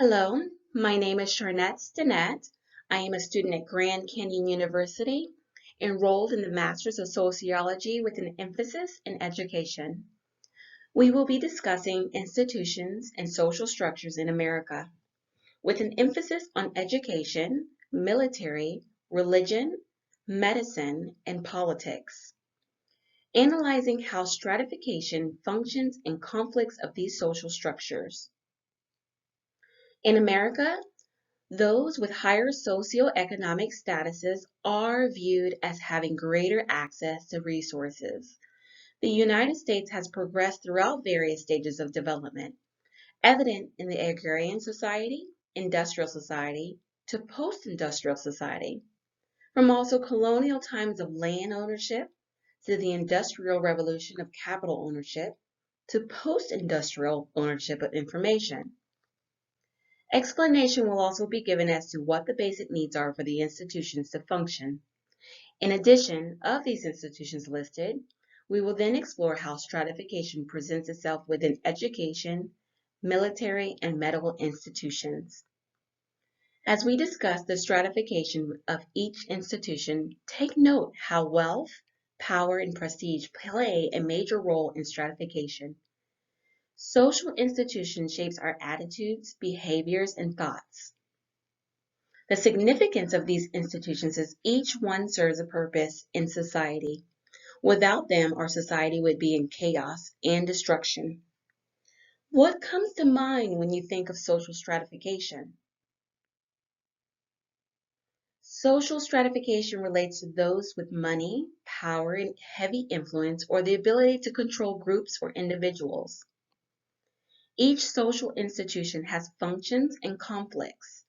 Hello, my name is Charnette Stinnett. I am a student at Grand Canyon University, enrolled in the Masters of Sociology with an emphasis in education. We will be discussing institutions and social structures in America, with an emphasis on education, military, religion, medicine, and politics, analyzing how stratification functions and conflicts of these social structures. In America, those with higher socioeconomic statuses are viewed as having greater access to resources. The United States has progressed throughout various stages of development, evident in the agrarian society, industrial society, to post-industrial society, from also colonial times of land ownership to the Industrial Revolution of capital ownership to post-industrial ownership of information. Explanation will also be given as to what the basic needs are for the institutions to function. In addition of these institutions listed, we will then explore how stratification presents itself within education, military, and medical institutions. As we discuss the stratification of each institution, take note how wealth, power, and prestige play a major role in stratification. Social institutions shapes our attitudes, behaviors, and thoughts. The significance of these institutions is each one serves a purpose in society. Without them, our society would be in chaos and destruction. What comes to mind when you think of social stratification? Social stratification relates to those with money, power, and heavy influence, or the ability to control groups or individuals. Each social institution has functions and conflicts.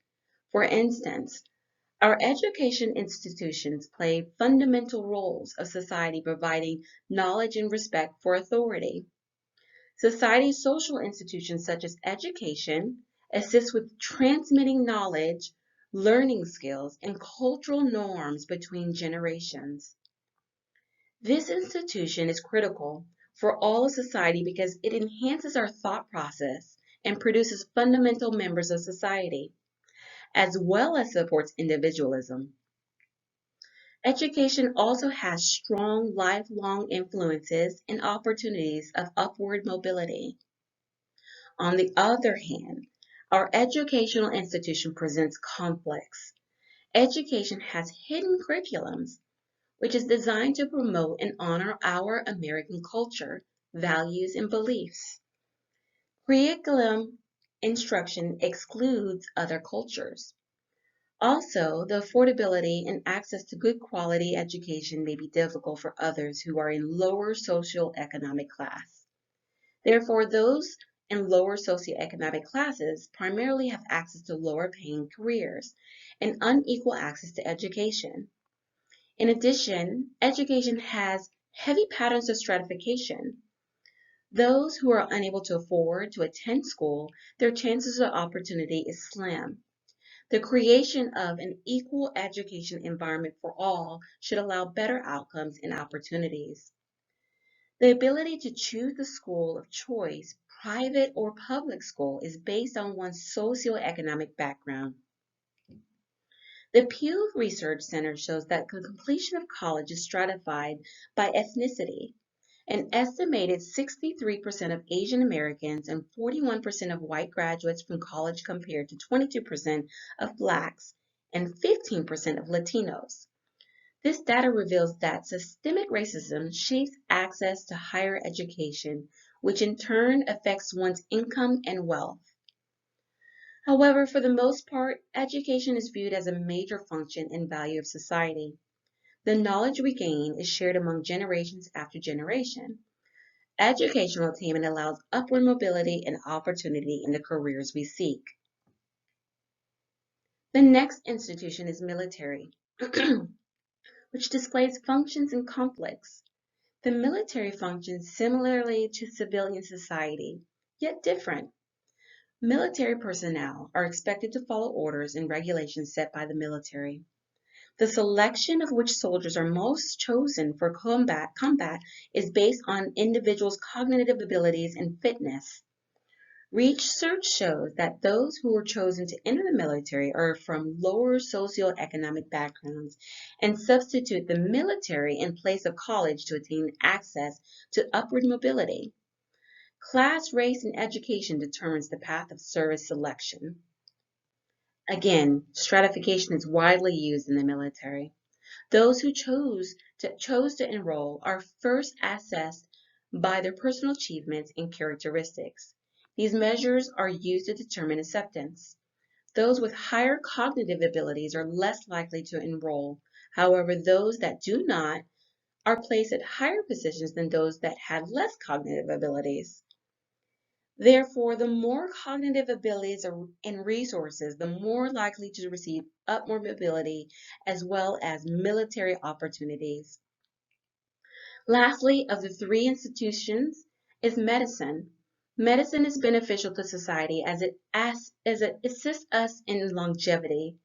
For instance, our education institutions play fundamental roles of society, providing knowledge and respect for authority. Society's social institutions such as education assist with transmitting knowledge, learning skills, and cultural norms between generations. This institution is critical for all of society because it enhances our thought process and produces fundamental members of society, as well as supports individualism. Education also has strong lifelong influences and opportunities of upward mobility. On the other hand, our educational institution presents conflicts. Education has hidden curriculums, which is designed to promote and honor our American culture, values, and beliefs. Curriculum instruction excludes other cultures. Also, the affordability and access to good quality education may be difficult for others who are in lower socioeconomic class. Therefore, those in lower socioeconomic classes primarily have access to lower paying careers and unequal access to education. In addition, education has heavy patterns of stratification. Those who are unable to afford to attend school, their chances of opportunity is slim. The creation of an equal education environment for all should allow better outcomes and opportunities. The ability to choose the school of choice, private or public school, is based on one's socioeconomic background. The Pew Research Center shows that the completion of college is stratified by ethnicity. An estimated 63% of Asian Americans and 41% of white graduates from college compared to 22% of Blacks and 15% of Latinos. This data reveals that systemic racism shapes access to higher education, which in turn affects one's income and wealth. However, for the most part, education is viewed as a major function and value of society. The knowledge we gain is shared among generations after generation. Educational attainment allows upward mobility and opportunity in the careers we seek. The next institution is military, which displays functions and conflicts. The military functions similarly to civilian society, yet different. Military personnel are expected to follow orders and regulations set by the military. The selection of which soldiers are most chosen for combat is based on individuals' cognitive abilities and fitness. Research shows that those who were chosen to enter the military are from lower socioeconomic backgrounds and substitute the military in place of college to attain access to upward mobility. Class, race, and education determines the path of service selection. Again, stratification is widely used in the military. Those who chose to enroll are first assessed by their personal achievements and characteristics. These measures are used to determine acceptance. Those with higher cognitive abilities are less likely to enroll. However, those that do not are placed at higher positions than those that had less cognitive abilities. Therefore, the more cognitive abilities and resources, the more likely to receive upward mobility as well as military opportunities. Lastly, of the three institutions is medicine. Medicine is beneficial to society as it assists us in longevity.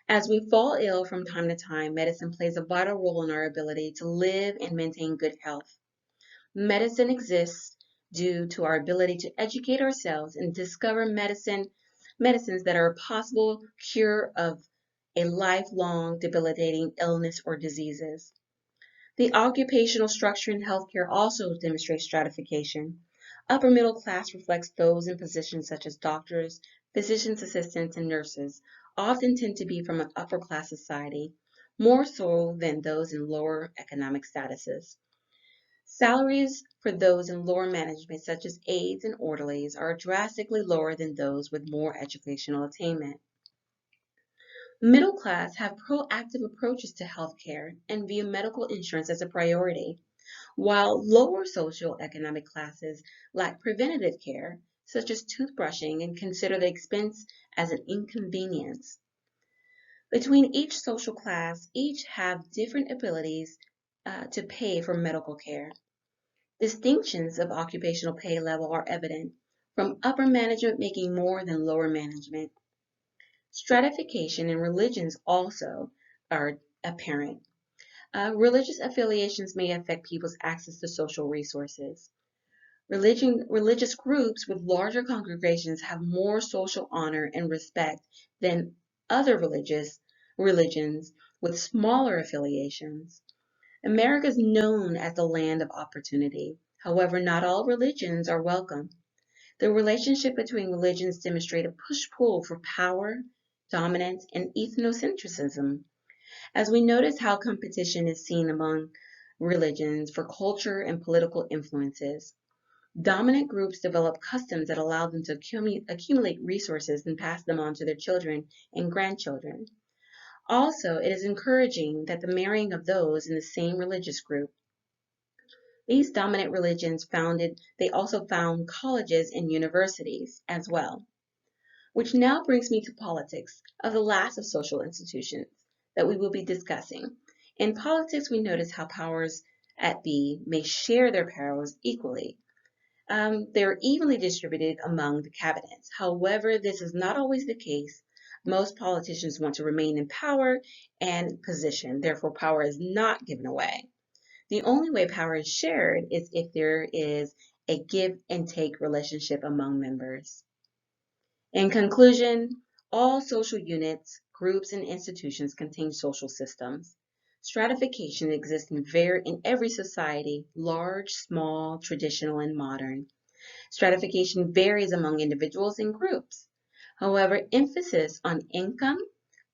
As we fall ill from time to time, medicine plays a vital role in our ability to live and maintain good health. Medicine exists due to our ability to educate ourselves and discover medicines that are a possible cure of a lifelong debilitating illness or diseases. The occupational structure in healthcare also demonstrates stratification. Upper middle class reflects those in positions such as doctors, physician's assistants, and nurses, often tend to be from an upper class society, more so than those in lower economic statuses. Salaries for those in lower management, such as aides and orderlies, are drastically lower than those with more educational attainment. Middle class have proactive approaches to healthcare and view medical insurance as a priority, while lower socioeconomic classes lack preventative care, such as toothbrushing, and consider the expense as an inconvenience. Between each social class, each have different abilities to pay for medical care. Distinctions of occupational pay level are evident, from upper management making more than lower management. Stratification in religions also are apparent. Religious affiliations may affect people's access to social resources. Religious groups with larger congregations have more social honor and respect than other religions with smaller affiliations. America is known as the land of opportunity. However, not all religions are welcome. The relationship between religions demonstrates a push-pull for power, dominance, and ethnocentrism. As we notice how competition is seen among religions for culture and political influences, dominant groups develop customs that allow them to accumulate resources and pass them on to their children and grandchildren. Also, it is encouraging that the marrying of those in the same religious group. These dominant religions they also found colleges and universities as well. Which now brings me to politics, of the last of social institutions that we will be discussing. In politics, we notice how powers at B may share their powers equally. They're evenly distributed among the cabinets. However, this is not always the case. Most politicians want to remain in power and position, therefore power is not given away. The only way power is shared is if there is a give and take relationship among members. In conclusion, all social units, groups, and institutions contain social systems. Stratification exists in every society, large, small, traditional, and modern. Stratification varies among individuals and groups. However, emphasis on income,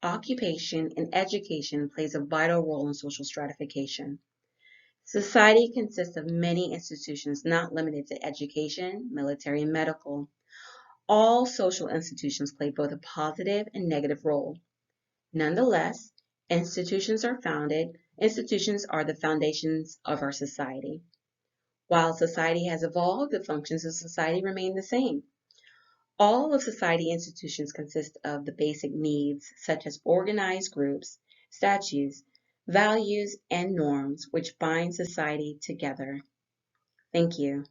occupation, and education plays a vital role in social stratification. Society consists of many institutions not limited to education, military, and medical. All social institutions play both a positive and negative role. Nonetheless, institutions are the foundations of our society. While society has evolved, the functions of society remain the same. All of society institutions consist of the basic needs, such as organized groups, statutes, values, and norms, which bind society together. Thank you.